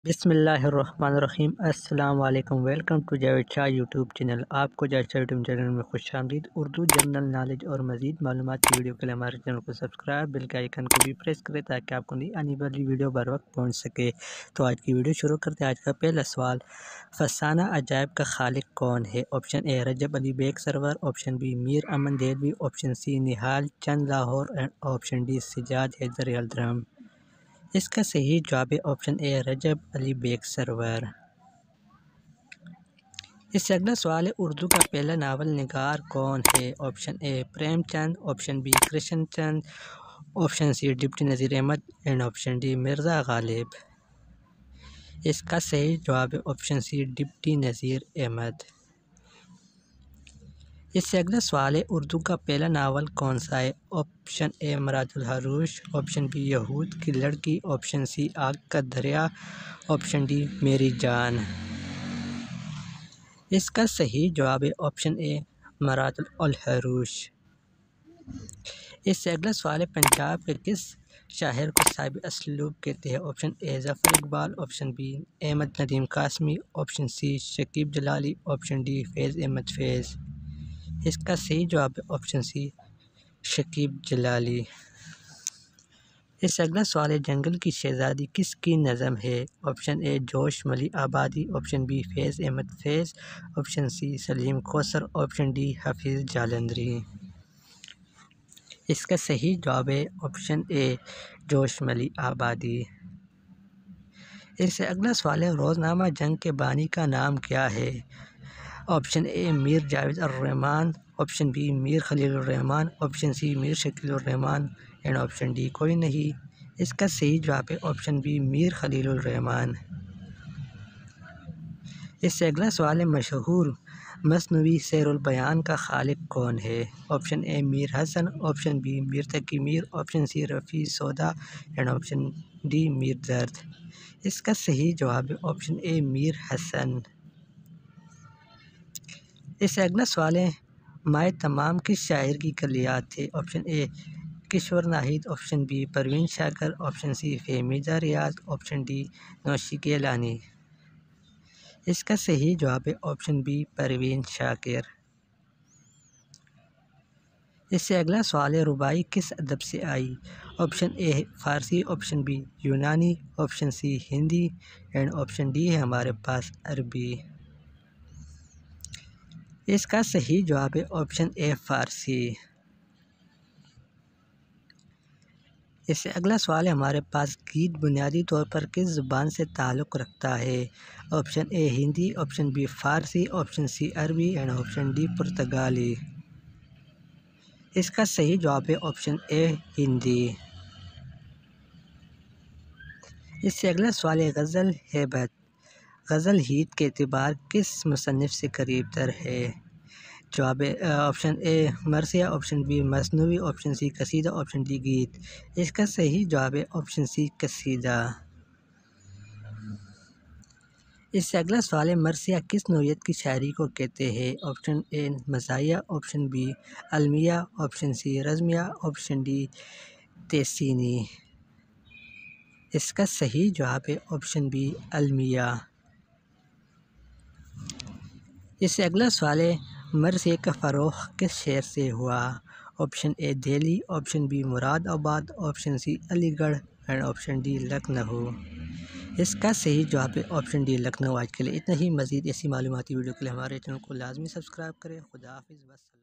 بسم اللہ الرحمن الرحیم۔ السلام علیکم، welcome to Javed Shah YouTube channel. آپ کو جاوید شاہ یوٹیوب چینل میں خوش آمدید۔ اردو جنرل نالج اور مزید معلومات کی ویڈیو کے لیے ہمارے چینل کو سبسکرائب، بیل کے آئیکن کو بھی پریس کریں تاکہ آپ کو نئی آنے والی ویڈیو بر وقت پہنچ سکے۔ تو آج کی ویڈیو شروع کرتے ہیں۔ آج کا پہلا سوال، فسانہ عجائب کا خالق کون ہے؟ Option A Rajab Ali Baig Suroor, option B Mir Amman Dehlvi, option C Nihal Chand Lahore and option D Sajjad Haidar Yildirim. اس کا صحیح جواب ہے آپشن اے رجب علی بیگ سرور۔ اس سے اگلا سوال ہے، اردو کا پہلا ناول نگار کون ہے؟ Option a Prem Chand, option B Krishan Chand, option C deputy Nazir Ahmad and option D Mirza Ghalib. اس کا صحیح جواب ہے option C deputy Nazir Ahmad. اس سے اگلا سوال ہے، اردو کا پہلا ناول کون سا ہے؟ آپشن اے مراد الحروش، آپشن بی یہود کی لڑکی، آپشن سی آگ کا دریا، آپشن ڈی میری جان۔ اس کا صحیح جواب ہے آپشن اے مراد الحروش۔ اس سے اگلا سوال ہے، پنجاب کے کس شاعر کو صاحب اسلوب کہتے ہیں؟ Option A Zafar Iqbal, option B Ahmad Nadeem Qasmi, option C Shakeb Jalali, option D Faiz Ahmad Faiz. اس کا صحیح جواب ہے آپشن سی شکیب جلالی۔ اس سے اگلا سوال ہے، جنگل کی شہزادی کس کی نظم ہے؟ آپشن اے جوش ملی آبادی، آپشن بی فیض احمد فیض، آپشن سی سلیم کوثر، آپشن ڈی حفیظ جالندھری۔ اس کا صحیح جواب ہے آپشن اے جوش ملی آبادی۔ اس سے اگلا سوال ہے، روزنامہ جنگ کے بانی کا نام کیا ہے؟ آپشن اے میر جاوید الرحمن، آپشن بی میر خلیل الرحمن، آپشن سی میر شکیل الرحمن اینڈ آپشن ڈی کوئی نہیں۔ اس کا صحیح جواب ہے آپشن بی میر خلیل الرحمن۔ اس سے اگلا سوال ہے، مشہور مثنوی سیر البیان کا خالق کون ہے؟ آپشن اے میر حسن، option B Mir Taqi Mir, option C Rafi سودا اینڈ آپشن ڈی میر درد۔ اس کا صحیح جواب ہے آپشن اے میر حسن۔ اس سے اگلا سوال ہے، مائے تمام کس شاعر کی کلیات تھے؟ Option A Kishwar Naheed, option B Parveen Shakir, option C Fahmida Riaz, option D Noshi Gilani. اس کا صحیح جواب ہے آپشن بی پروین شاکر۔ اس سے اگلا سوال ہے، رباعی کس ادب سے آئی؟ Option A Farsi, option B یونانی، option C Hindi and option D ہے ہمارے پاس عربی۔ اس کا صحیح جواب ہے آپشن اے فارسی۔ اس سے اگلا سوال ہے، ہمارے پاس گیت بنیادی طور پر کس زبان سے تعلق رکھتا ہے؟ آپشن اے ہندی، آپشن بی فارسی، آپشن سی عربی اینڈ آپشن ڈی پرتگالی۔ اس کا صحیح جواب ہے آپشن اے ہندی۔ اس سے اگلا سوال ہے، غزل ہیبت غزل ہیت کے اعتبار کس مصنف سے قریب تر ہے؟ جواب آپشن اے مرثیہ، آپشن بی مثنوی، آپشن سی قصیدہ، آپشن ڈی گیت۔ اس کا صحیح جواب ہے آپشن سی قصیدہ۔ اس سے اگلا سوال ہے، مرثیہ کس نوعیت کی شاعری کو کہتے ہیں؟ آپشن اے مزاحیہ، آپشن بی المیہ، آپشن سی رزمیہ، آپشن ڈی تحسینی۔ اس کا صحیح جواب ہے آپشن بی المیہ۔ اس سے اگلا سوال ہے، مرثیے کا فروغ کس شہر سے ہوا؟ آپشن اے دہلی، آپشن بی مراد آباد، آپشن سی علی گڑھ اینڈ آپشن ڈی لکھنؤ۔ اس کا صحیح جواب ہے آپشن ڈی لکھنؤ۔ آج کے لیے اتنا ہی، مزید ایسی معلوماتی ویڈیو کے لیے ہمارے چینل کو لازمی سبسکرائب کریں۔ خدا حافظ۔